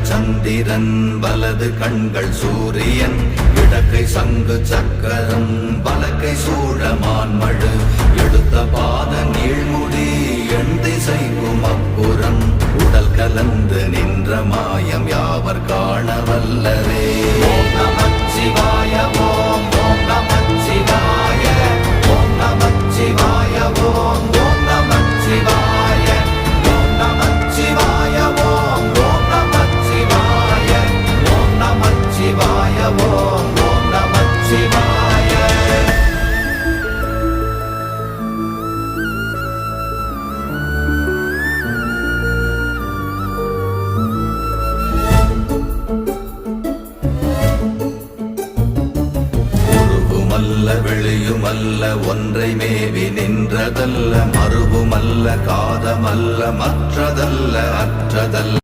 இடங்கள் சந்திரன் வலது கண்கள் சூரியன் இடக்கை சங்கு சக்கரம் வலக்கை சூழமான்மழு எடுத்த பாத நீழ்முடி எண் திசைக்கும் அப்புறம் உடல் கலந்து நின்ற மாயம் யாவர் காண வல்லரே. ஓம் நமச்சிவாய ஓம் ஓம் நமச்சிவாய ஓம் நமச்சிவாய ஓம் ஓம் நமச்சிவாய ஓம் நமச்சிவாய ஓம் ஓம் நமச்சிவாய ஓம் நமச்சிவாய ஓம் ஓம் நமச்சிவாய. வெளியுமல்ல ஒன்றை மேவி நின்றதல்ல மறுவுமல்ல காதமல்ல மற்றதல்ல அற்றதல்ல